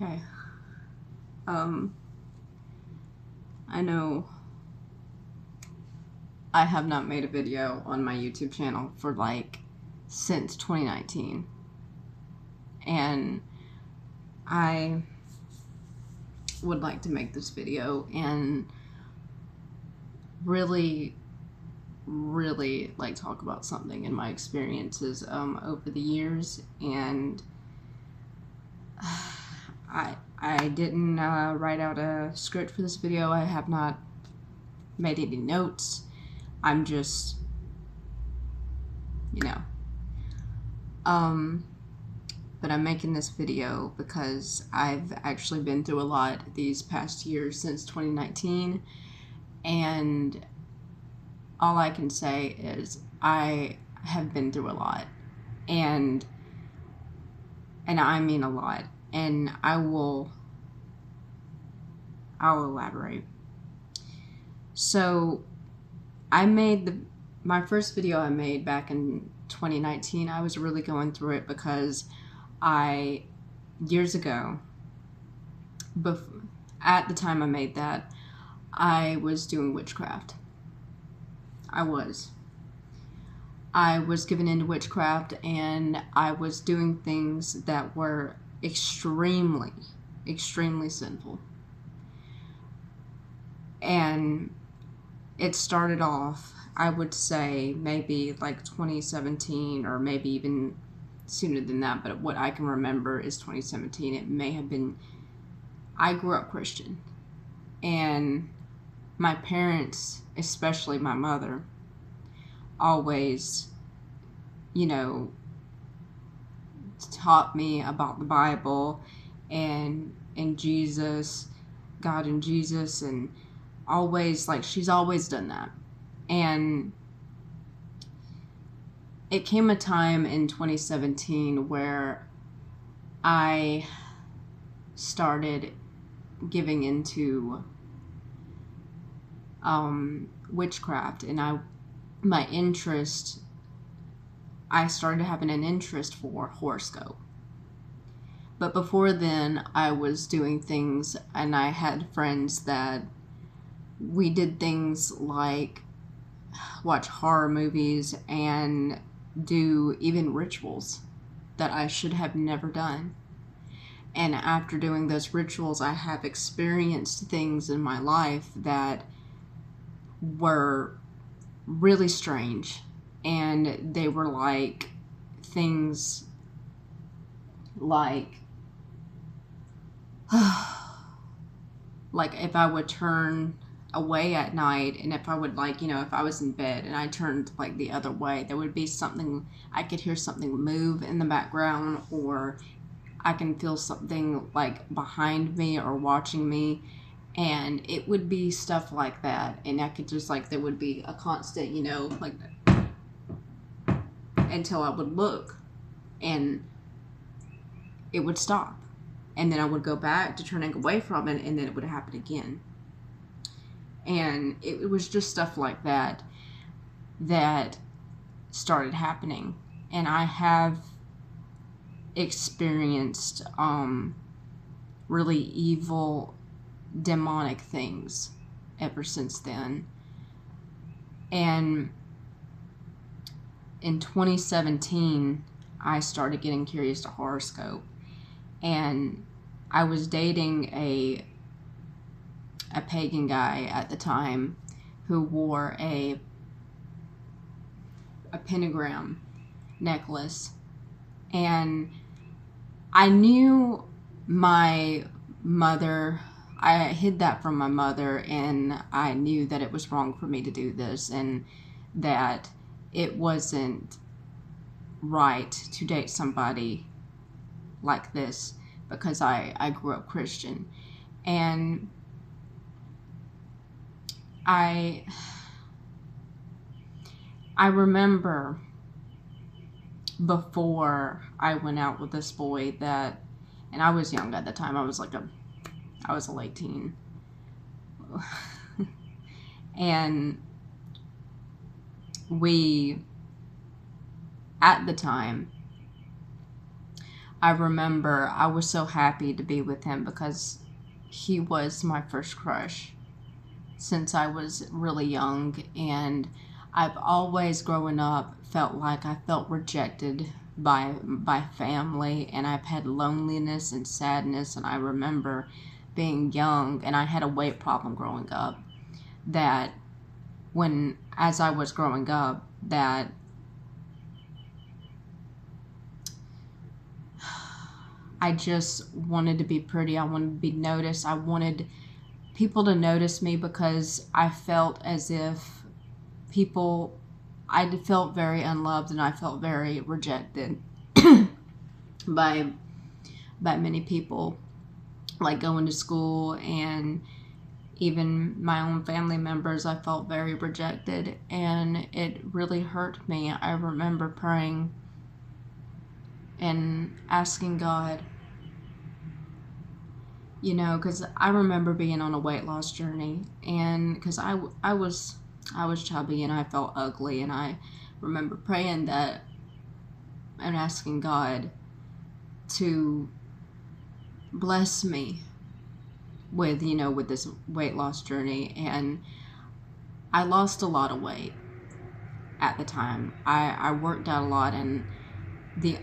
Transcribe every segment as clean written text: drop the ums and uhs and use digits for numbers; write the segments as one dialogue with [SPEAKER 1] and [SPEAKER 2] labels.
[SPEAKER 1] Okay. I know I have not made a video on my YouTube channel for since 2019. And I would like to make this video and really talk about something in my experiences over the years. And I didn't write out a script for this video. I have not made any notes. I'm just, you know, but I'm making this video because I've actually been through a lot these past years since 2019, and all I can say is I have been through a lot, and I mean a lot, and I'll elaborate. So I made my first video I made back in 2019. I was really going through it because years ago, at the time I made that, I was doing witchcraft. I was given into witchcraft, and I was doing things that were extremely sinful. And it started off, I would say, maybe like 2017, or maybe even sooner than that, but what I can remember is 2017. It may have been, I grew up Christian, and my parents, especially my mother, always, taught me about the Bible and Jesus, God and Jesus, and always, she's always done that. And it came a time in 2017 where I started giving into witchcraft, and I started having an interest for horoscope. But before then, I was doing things, and I had friends that we did things like watch horror movies and do even rituals that I should have never done. And after doing those rituals, I have experienced things in my life that were really strange, and they were like things like if I would turn away at night, and if I would if I was in bed and I turned the other way, there would be something, I could hear something move in the background, or I can feel something behind me or watching me, and it would be stuff like that. And I could just there would be a constant, until I would look and it would stop, and then I would go back to turning away from it, and then it would happen again. And it was just stuff like that started happening. And I have experienced really evil, demonic things ever since then. And in 2017, I started getting curious to horoscope, and I was dating a pagan guy at the time who wore a pentagram necklace, and I knew my mother, I hid that from my mother, and I knew that it was wrong for me to do this, and that it wasn't right to date somebody like this, because I grew up Christian. And I remember before I went out with this boy that, and I was young at the time, I was a late teen. And we, at the time, I remember I was so happy to be with him because he was my first crush since I was really young, and I've always growing up felt like I felt rejected by family, and I've had loneliness and sadness. And I remember being young, and I had a weight problem growing up, that when as I was growing up, that I just wanted to be pretty. I wanted to be noticed. I wanted people to notice me because I felt as if I felt very unloved, and I felt very rejected by many people, like going to school and even my own family members. I felt very rejected, and it really hurt me. I remember praying and asking God, because I remember being on a weight loss journey, and because I was chubby and I felt ugly, and I remember praying that and asking God to bless me with this weight loss journey. And I lost a lot of weight at the time. I worked out a lot, and the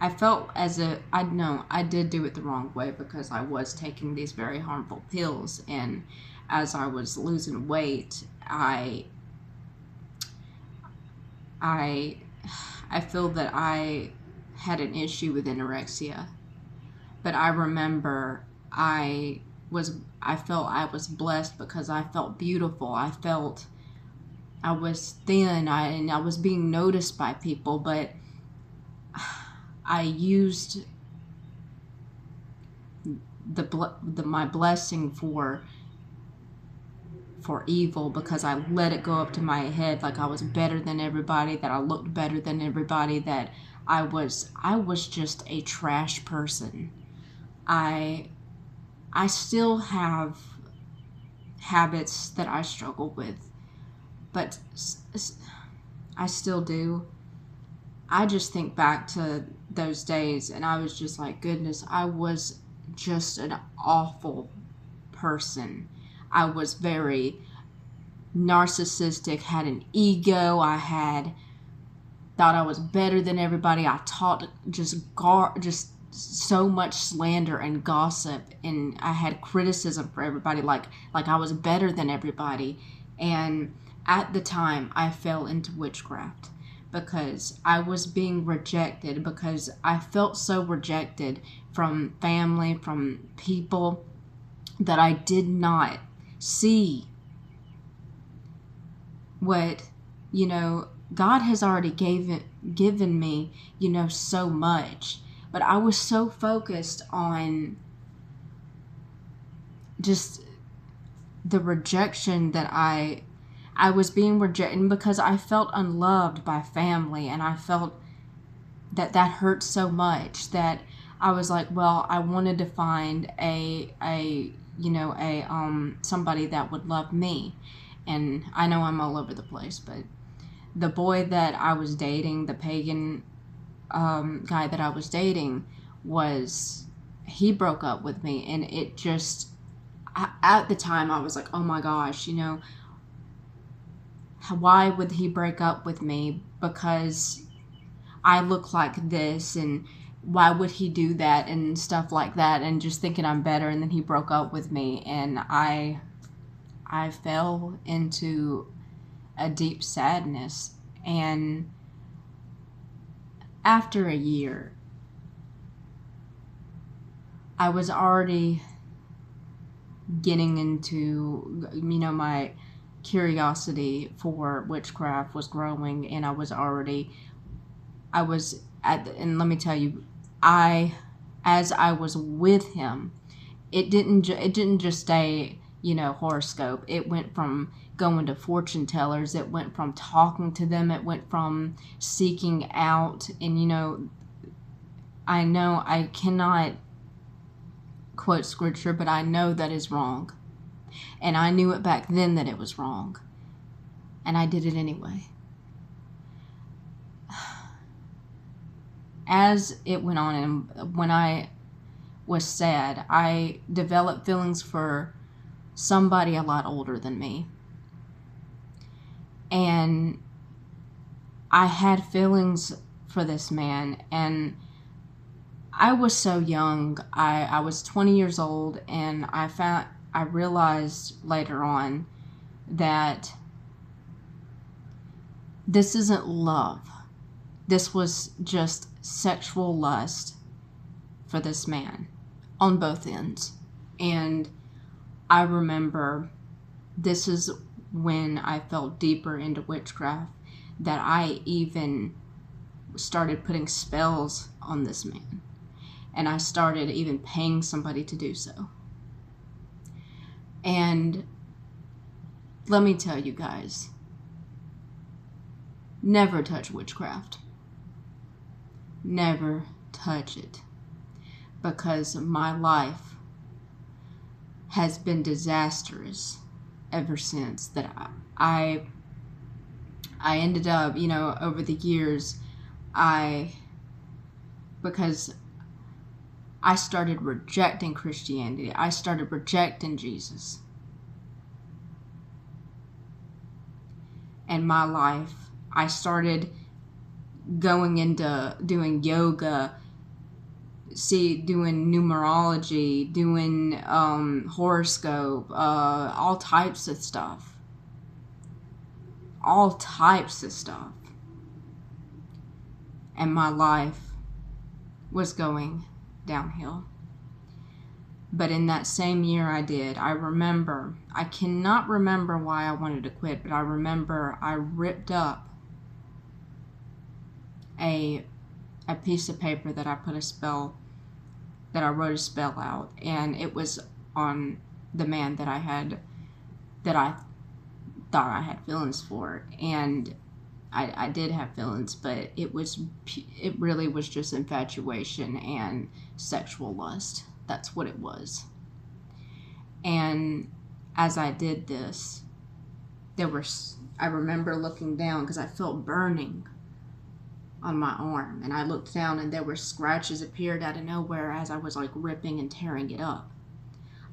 [SPEAKER 1] I felt as if I know I did do it the wrong way, because I was taking these very harmful pills, and as I was losing weight, I feel that I had an issue with anorexia. But I remember I felt I was blessed because I felt beautiful. I felt I was thin, and I was being noticed by people, but I used my blessing for evil, because I let it go up to my head like I was better than everybody, that I looked better than everybody, that I was just a trash person. I still have habits that I struggle with, but I still do. I just think back to those days, and I was just like, goodness, I was just an awful person. I was very narcissistic, had an ego. Thought I was better than everybody. I taught just so much slander and gossip, and I had criticism for everybody, like I was better than everybody. And at the time, I fell into witchcraft because I was being rejected, because I felt so rejected from family, from people, that I did not see what, God has already given me, so much. But I was so focused on just the rejection, that I was being rejected, because I felt unloved by family, and I felt that hurt so much that I was like, well, I wanted to find somebody that would love me. And I know I'm all over the place, but the boy that I was dating, the pagan guy that I was dating, he broke up with me, and it just, at the time I was like, oh my gosh, why would he break up with me? Because I look like this, and why would he do that, and stuff like that, and just thinking I'm better. And then he broke up with me, and I fell into a deep sadness. And after a year, I was already getting into, my curiosity for witchcraft was growing, and and let me tell you, as I was with him, it didn't just stay, horoscope. It went from going to fortune tellers. It went from talking to them. It went from seeking out. And, I know I cannot quote scripture, but I know that is wrong. And I knew it back then that it was wrong. And I did it anyway. as it went on, and when I was sad, I developed feelings for somebody a lot older than me. And I had feelings for this man, and I was so young. I was 20 years old, and I realized later on that this isn't love. This was just sexual lust for this man on both ends. And I remember this is when I felt deeper into witchcraft, that I even started putting spells on this man. And I started even paying somebody to do so. And let me tell you guys, never touch witchcraft. Never touch it. Because my life has been disastrous ever since. That I ended up, over the years, because I started rejecting Christianity. I started rejecting Jesus. And my life, I started going into doing yoga, doing numerology, doing horoscope, all types of stuff. All types of stuff. And my life was going downhill. But in that same year I cannot remember why I wanted to quit, but I remember I ripped up a piece of paper that I wrote a spell out, and it was on the man that I thought I had feelings for, and I did have feelings, but it really was just infatuation and sexual lust. That's what it was. And as I did this, I remember looking down because I felt burning on my arm, and I looked down and there were scratches appeared out of nowhere as I was like ripping and tearing it up.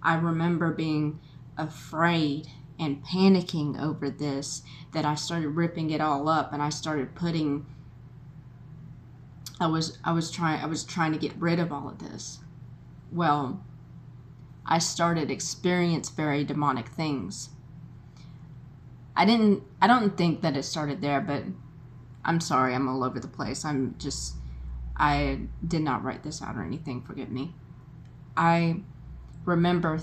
[SPEAKER 1] I remember being afraid and panicking over this, that I started ripping it all up, and I started putting I was trying to get rid of all of this. Well, I started experience very demonic things. I don't think that it started there, but I'm sorry, I'm all over the place. I did not write this out or anything, forgive me. I remember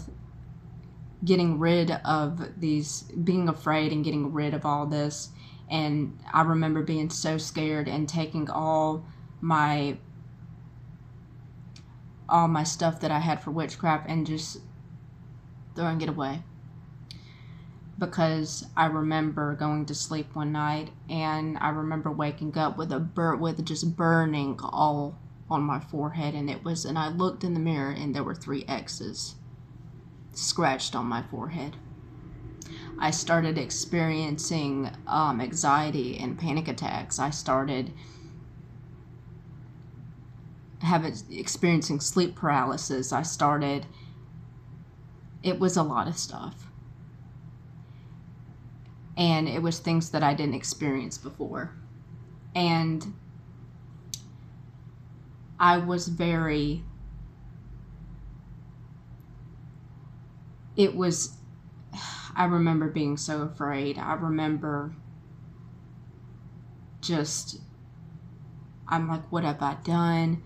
[SPEAKER 1] getting rid of these, being afraid and getting rid of all this, and I remember being so scared and taking all my stuff that I had for witchcraft and just throwing it away. Because I remember going to sleep one night and I remember waking up with just burning all on my forehead, and I looked in the mirror and there were 3 X's scratched on my forehead. I started experiencing anxiety and panic attacks. I started experiencing sleep paralysis. It was a lot of stuff. And it was things that I didn't experience before. And I remember being so afraid. I remember I'm like, what have I done?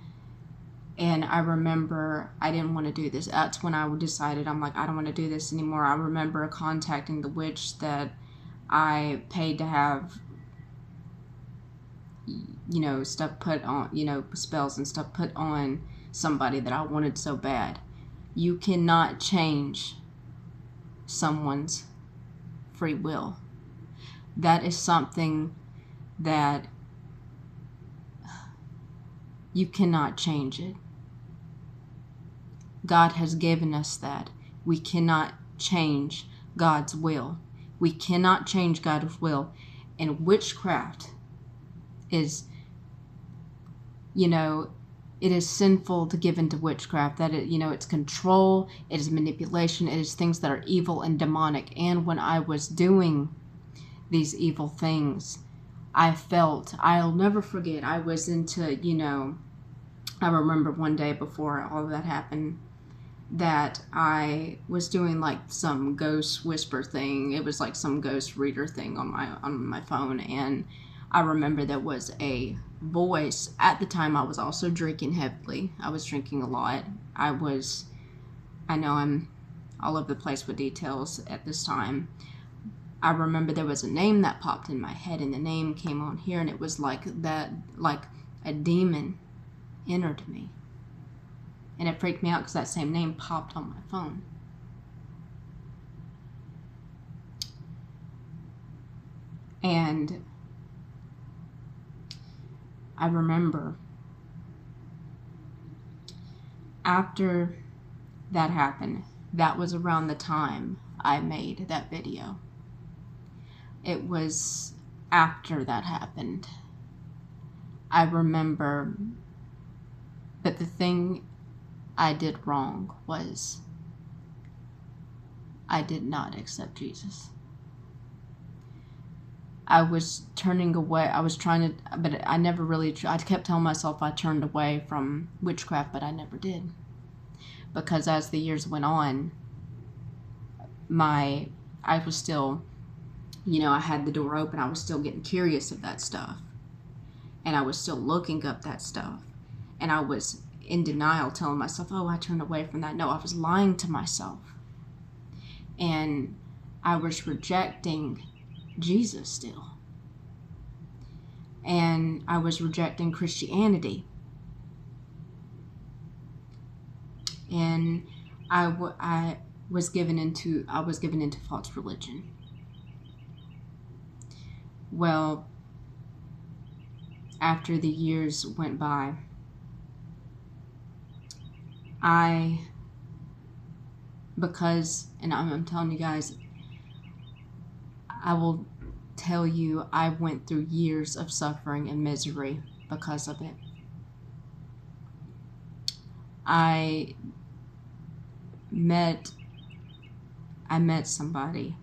[SPEAKER 1] And I remember I didn't want to do this. That's when I decided, I'm like, I don't want to do this anymore. I remember contacting the witch that I paid to have, stuff put on, spells and stuff put on somebody that I wanted so bad. You cannot change someone's free will. That is something that you cannot change it. God has given us that. We cannot change God's will. We cannot change God's will. And witchcraft is you know, it is sinful to give into witchcraft, that it, it's control, it is manipulation, it is things that are evil and demonic. And when I was doing these evil things, I'll never forget, I was into, I remember one day before all of that happened, that I was doing like some ghost whisper thing. It was like some ghost reader thing on my phone, and I remember there was a voice. At the time, I was also drinking heavily. I was drinking a lot. I know I'm all over the place with details at this time. I remember there was a name that popped in my head, and the name came on here, and it was like that, like a demon entered me. And it freaked me out because that same name popped on my phone. And I remember after that happened, that was around the time I made that video. It was after that happened. I remember, but the thing I did wrong was I did not accept Jesus. I was turning away. I was trying to, but I never really, I kept telling myself I turned away from witchcraft, but I never did. Because as the years went on, I was still, I had the door open. I was still getting curious of that stuff. And I was still looking up that stuff. And I was in denial, telling myself, oh, I turned away from that. No, I was lying to myself. And I was rejecting Jesus still. And I was rejecting Christianity. And I was given into false religion. Well, after the years went by, and I'm telling you guys, I will tell you, I went through years of suffering and misery because of it. I met somebody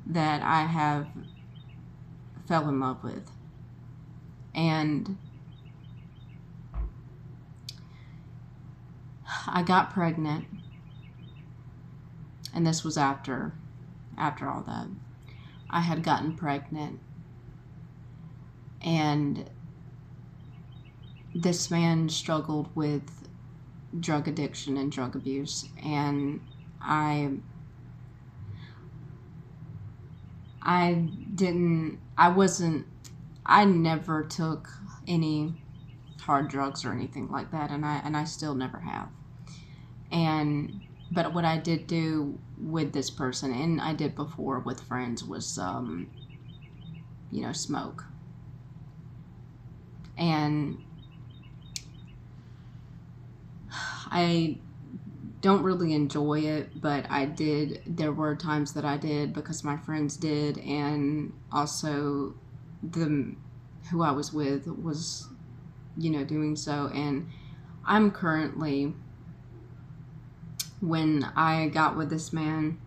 [SPEAKER 1] that I fell in love with, and I got pregnant, and this was after all that. I had gotten pregnant, and this man struggled with drug addiction and drug abuse, and I never took any hard drugs or anything like that, and I still never have. But what I did do with this person, and I did before with friends, was smoke. And I don't really enjoy it, but I did. There were times that I did because my friends did, and also who I was with was, doing so. And I'm currently, when I got with this man,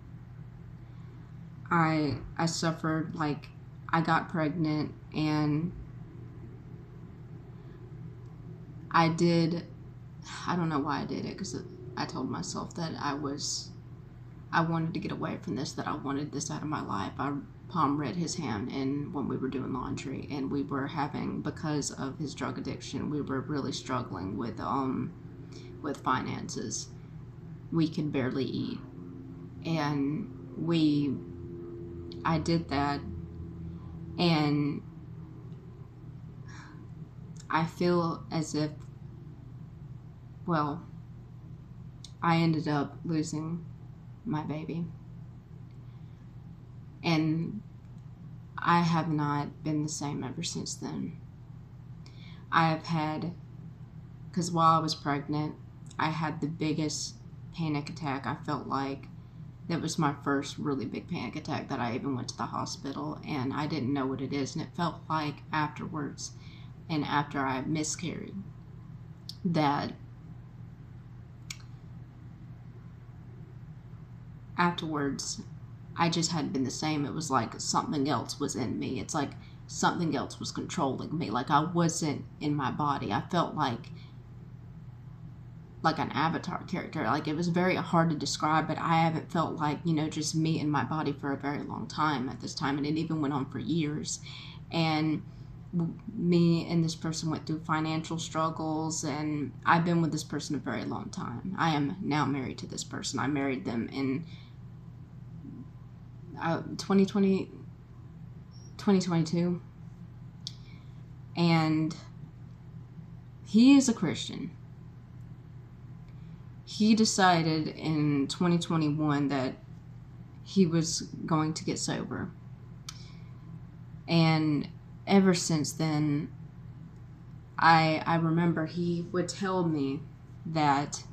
[SPEAKER 1] I suffered, like, I got pregnant, and I don't know why I did it, because I told myself that I wanted to get away from this, that I wanted this out of my life. I palm read his hand, and when we were doing laundry, and we were having, because of his drug addiction, we were really struggling with finances. We could barely eat, and I did that, and I feel as if, well, I ended up losing my baby, and I have not been the same ever since then. I have had, because while I was pregnant, I had the biggest panic attack. I felt like that was my first really big panic attack, that I even went to the hospital, and I didn't know what it is, and it felt like afterwards and after I miscarried, that afterwards I just hadn't been the same. It was like something else was in me. It's like something else was controlling me. Like I wasn't in my body. I felt like an Avatar character. Like it was very hard to describe, but I haven't felt like, just me in my body for a very long time at this time. And it even went on for years. And me and this person went through financial struggles, and I've been with this person a very long time. I am now married to this person. I married them in 2022. And he is a Christian. He decided in 2021 that he was going to get sober. And ever since then, I remember he would tell me that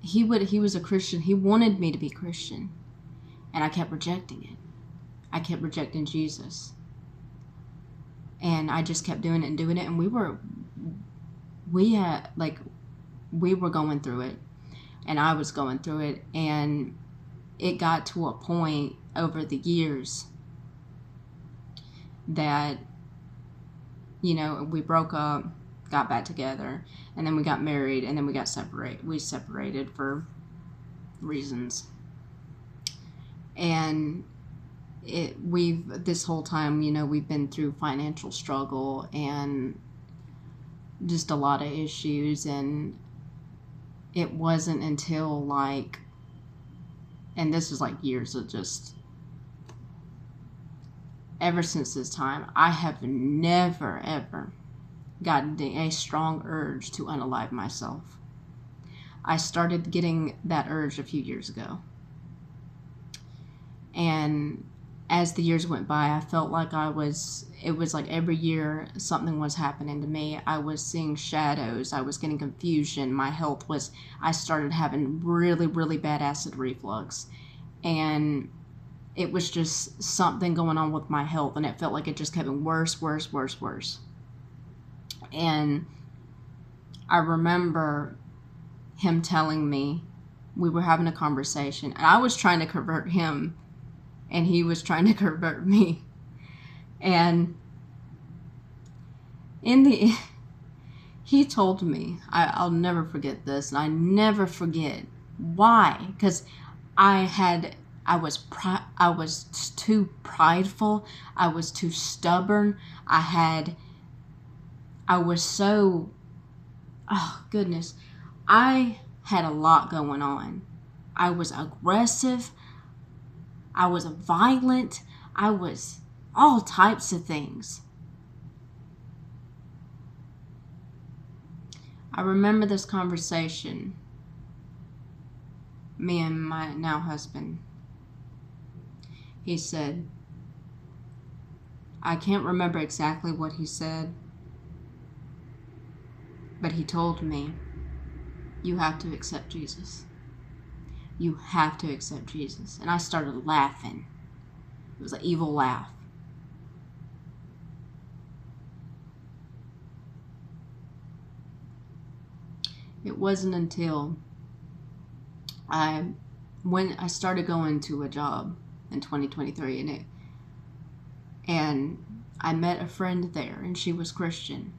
[SPEAKER 1] he was a Christian. He wanted me to be Christian. And I kept rejecting it. I kept rejecting Jesus. And I just kept doing it and doing it. And we were going through it. And I was going through it. And it got to a point over the years that, we broke up, got back together, and then we got married, and then we separated for reasons. And this whole time, we've been through financial struggle and just a lot of issues. And it wasn't until and this is years of just, ever since this time, I have never, ever gotten a strong urge to unalive myself. I started getting that urge a few years ago. And as the years went by, I felt like it was like every year something was happening to me. I was seeing shadows. I was getting confusion. My health I started having really, really bad acid reflux. And it was just something going on with my health. And it felt like it just kept getting worse, worse, worse, worse. And I remember him telling me, we were having a conversation, and I was trying to convert him, and he was trying to convert me. And he told me, I'll never forget this, and I never forget why, because I was too prideful, I was too stubborn, I was so, oh goodness, I had a lot going on. I was aggressive, I was violent, I was all types of things. I remember this conversation, me and my now husband. He said, I can't remember exactly what he said, but he told me, you have to accept Jesus. You have to accept Jesus. And I started laughing. It was an evil laugh. It wasn't until when I started going to a job in 2023, and I met a friend there, and she was Christian.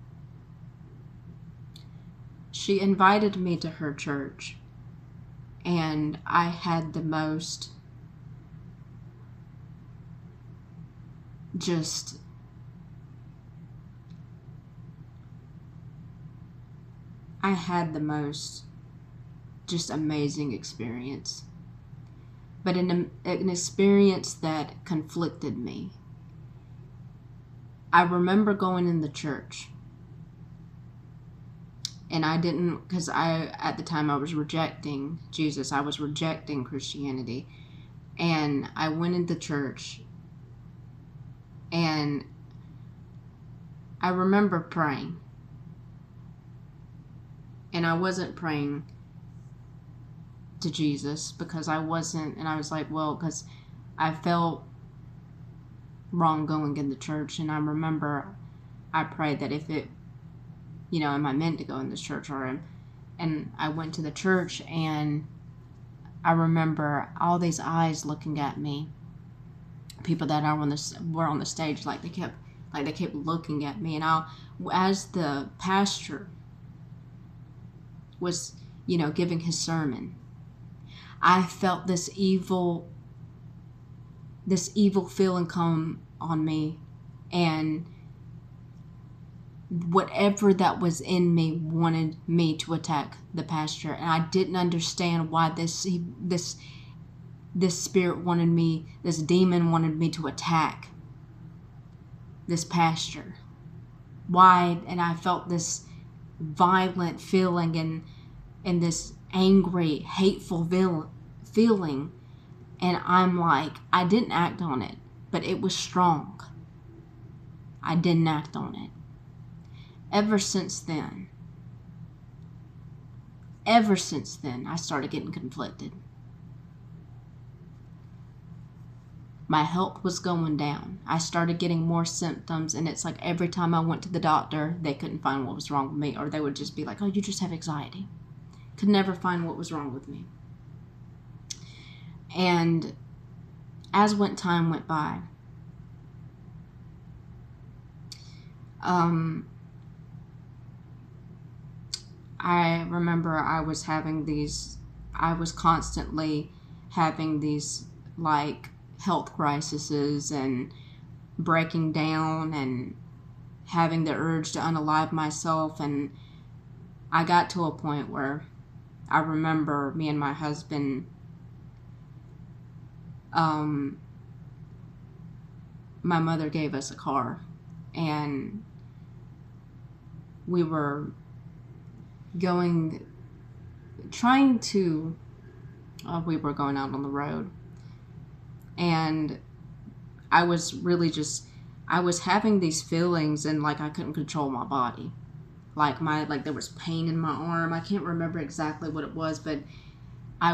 [SPEAKER 1] She invited me to her church, and I had the most just amazing experience, but an experience that conflicted me. I remember going in the church, and I didn't, because at the time I was rejecting Jesus, I was rejecting Christianity, and I went into church, and I remember praying, and I wasn't praying to Jesus, because I wasn't, and I was like, well, because I felt wrong going in the church. And I remember I prayed that if it, am I meant to go in this church, and I went to the church, and I remember all these eyes looking at me. People that were on the stage, they kept looking at me, and as the pastor was, giving his sermon, I felt this evil feeling come on me, and whatever that was in me wanted me to attack the pastor. And I didn't understand why this spirit wanted me, this demon wanted me to attack this pastor. Why? And I felt this violent feeling and this angry, hateful feeling. And I'm like, I didn't act on it, but it was strong. I didn't act on it. Ever since then, I started getting conflicted. My health was going down. I started getting more symptoms, and it's like every time I went to the doctor, they couldn't find what was wrong with me, or they would just be like, oh, you just have anxiety. Could never find what was wrong with me. And as time went by, I remember I was constantly having these health crises and breaking down and having the urge to unalive myself. And I got to a point where I remember me and my husband, my mother gave us a car, and we were going out on the road, and I was having these feelings, and I couldn't control my body. There was pain in my arm. I can't remember exactly what it was, but I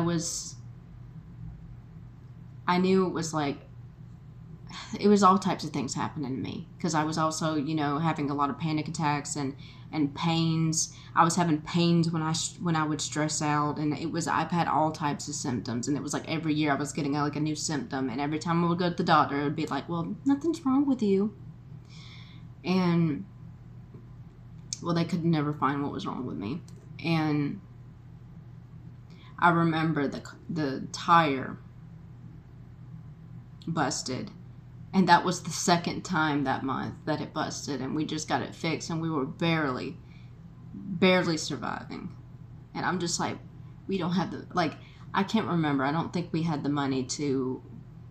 [SPEAKER 1] knew it was all types of things happening to me, because I was also, having a lot of panic attacks and pains. I was having pains when I would stress out, and I've had all types of symptoms, and it was every year I was getting a new symptom, and every time I would go to the doctor, it would be well, nothing's wrong with you. And they could never find what was wrong with me. And I remember the tire busted, and that was the second time that month that it busted, and we just got it fixed, and we were barely surviving. And I'm just we don't have I can't remember. I don't think we had the money to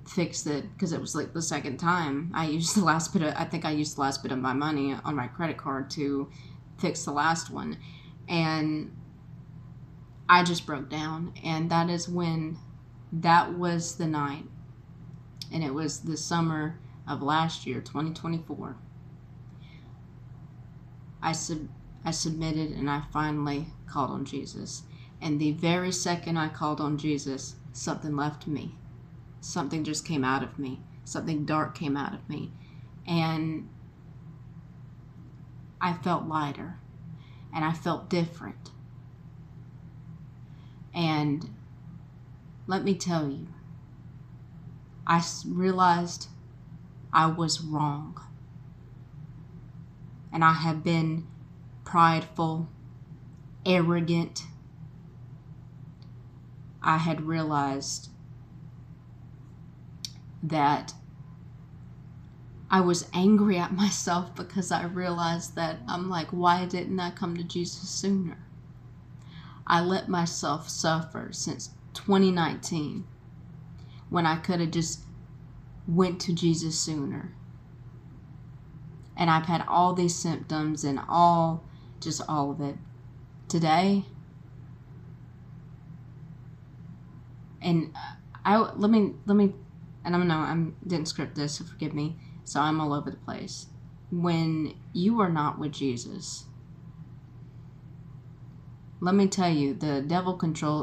[SPEAKER 1] fix it, because it was the second time. I used the last bit of my money on my credit card to fix the last one, and I just broke down. And that was the night, and it was the summer of last year, 2024. I submitted, and I finally called on Jesus. And the very second I called on Jesus, something left me. Something just came out of me. Something dark came out of me. And I felt lighter. And I felt different. And let me tell you, I realized I was wrong. And I have been prideful, arrogant. I had realized that I was angry at myself, because I realized that why didn't I come to Jesus sooner? I let myself suffer since 2019, when I could have just went to Jesus sooner. And I've had all these symptoms and all of it today. And let me, and I didn't script this, so forgive me. So I'm all over the place. When you are not with Jesus, let me tell you, the devil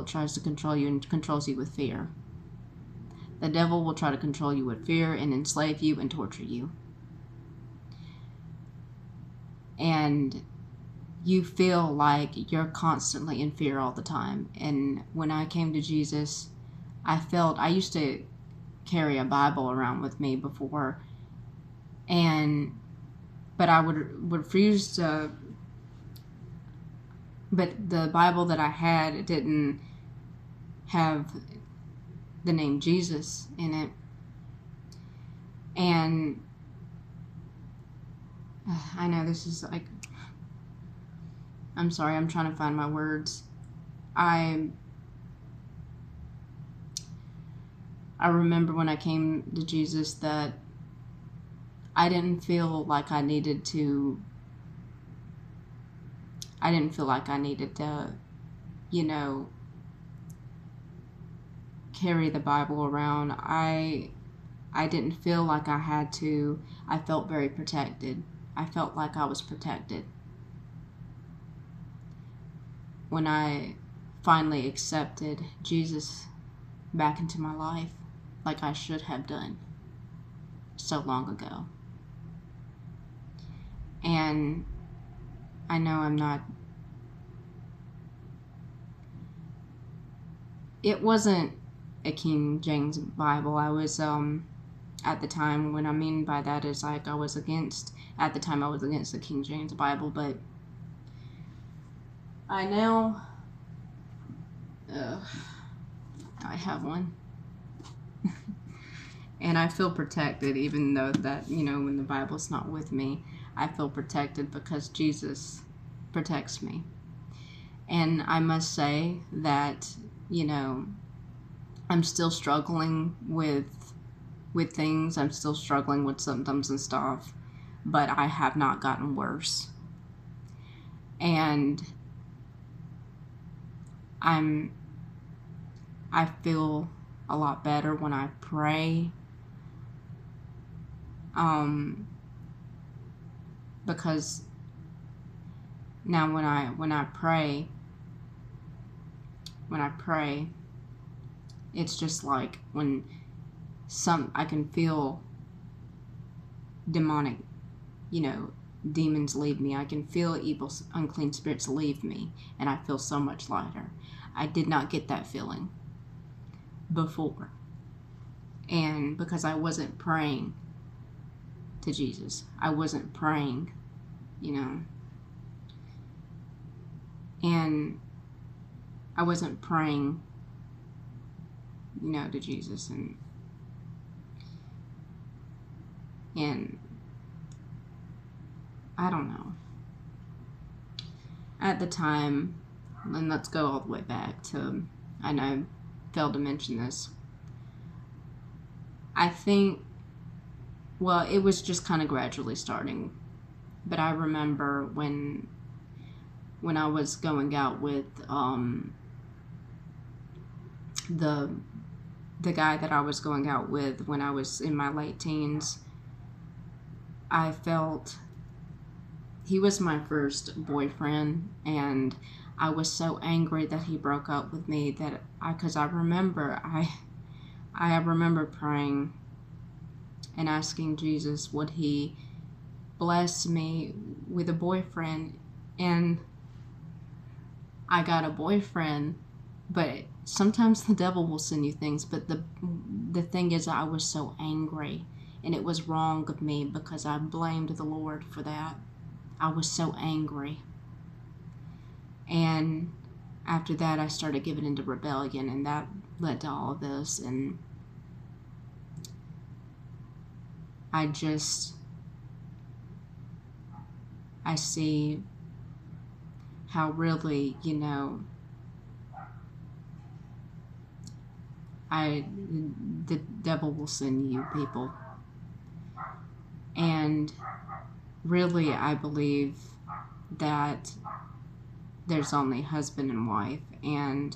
[SPEAKER 1] tries to control you, and controls you with fear. The devil will try to control you with fear and enslave you and torture you. And you feel like you're constantly in fear all the time. And when I came to Jesus, I used to carry a Bible around with me before, but I would refuse to. But the Bible that I had didn't have the name Jesus in it, and I know this is like, I'm sorry, I'm trying to find my words. I remember when I came to Jesus that I didn't feel like I needed to, carry the Bible around. I didn't feel like I had to. I felt very protected. I felt like I was protected. When I finally accepted Jesus back into my life, like I should have done so long ago. And I know it wasn't a King James Bible. I was, at the time, what I mean by that is like I was against the King James Bible, but I now, I have one. And I feel protected, even though that, when the Bible's not with me, I feel protected because Jesus protects me. And I must say that, I'm still struggling with things. I'm still struggling with symptoms and stuff, but I have not gotten worse. And I feel a lot better when I pray. Because now when I pray, it's just like when I can feel demonic, demons leave me. I can feel evil, unclean spirits leave me, and I feel so much lighter. I did not get that feeling before. And because I wasn't praying to Jesus, I wasn't praying, and I wasn't praying, to Jesus, and I don't know. At the time, and let's go all the way back to, I know I failed to mention this. I think, well, it was just kind of gradually starting. But I remember when I was going out with the guy that I was going out with when I was in my late teens, I felt he was my first boyfriend, and I was so angry that he broke up with me because I remember praying and asking Jesus, would he bless me with a boyfriend? And I got a boyfriend, but sometimes the devil will send you things. But the thing is, I was so angry, and it was wrong of me because I blamed the Lord for that. I was so angry. And after that, I started giving into rebellion, and that led to all of this. And I see how really, the devil will send you people. And really, I believe that there's only husband and wife. And,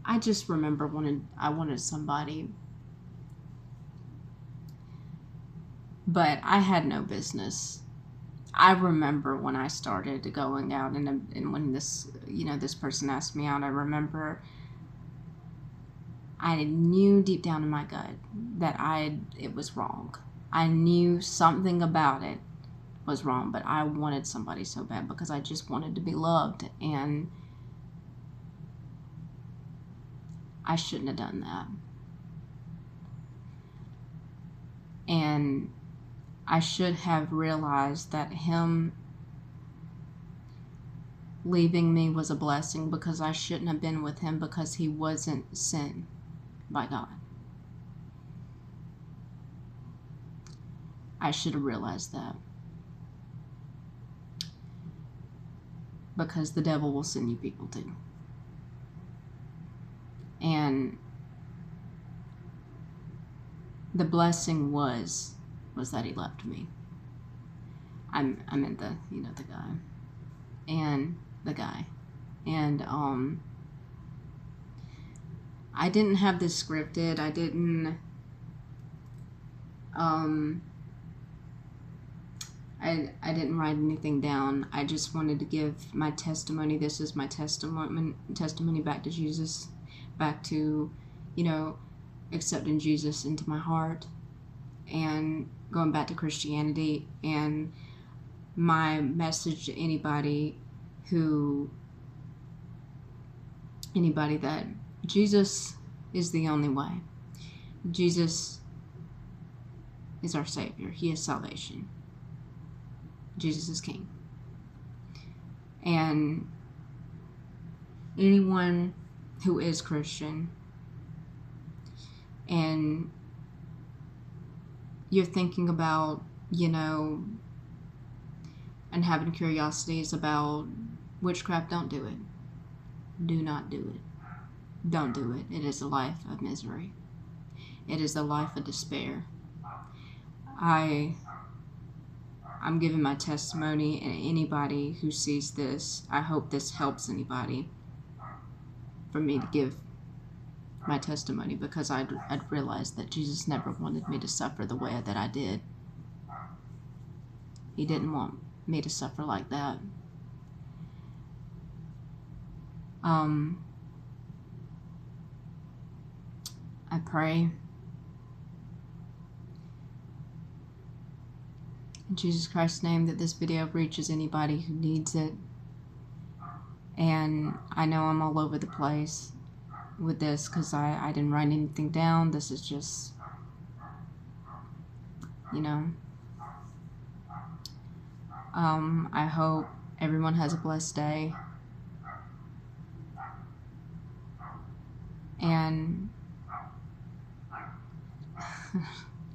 [SPEAKER 1] I just remember I wanted somebody, but I had no business. I remember when I started going out, and when this person asked me out, I remember I knew deep down in my gut that it was wrong. I knew something about it was wrong, but I wanted somebody so bad because I just wanted to be loved, and I shouldn't have done that. And I should have realized that him leaving me was a blessing, because I shouldn't have been with him, because he wasn't sent by God. I should have realized that. Because the devil will send you people too. And the blessing was that he left me. I meant the guy. And the guy. And I didn't have this scripted. I didn't I didn't write anything down. I just wanted to give my testimony. This is my testimony back to Jesus, back to, accepting Jesus into my heart and going back to Christianity. And my message to anybody that Jesus is the only way. Jesus is our Savior. He is salvation. Jesus is King. And anyone who is Christian and you're thinking about, and having curiosities about witchcraft, don't do it. Do not do it. Don't do it. It is a life of misery. It is a life of despair. I'm giving my testimony, and anybody who sees this, I hope this helps anybody, for me to give my testimony, because I'd realized that Jesus never wanted me to suffer the way that I did. He didn't want me to suffer like that. I pray in Jesus Christ's name that this video reaches anybody who needs it. And I know I'm all over the place with this because I didn't write anything down. This is just, I hope everyone has a blessed day. And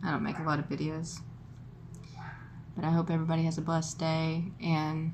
[SPEAKER 1] I don't make a lot of videos, but I hope everybody has a blessed day, and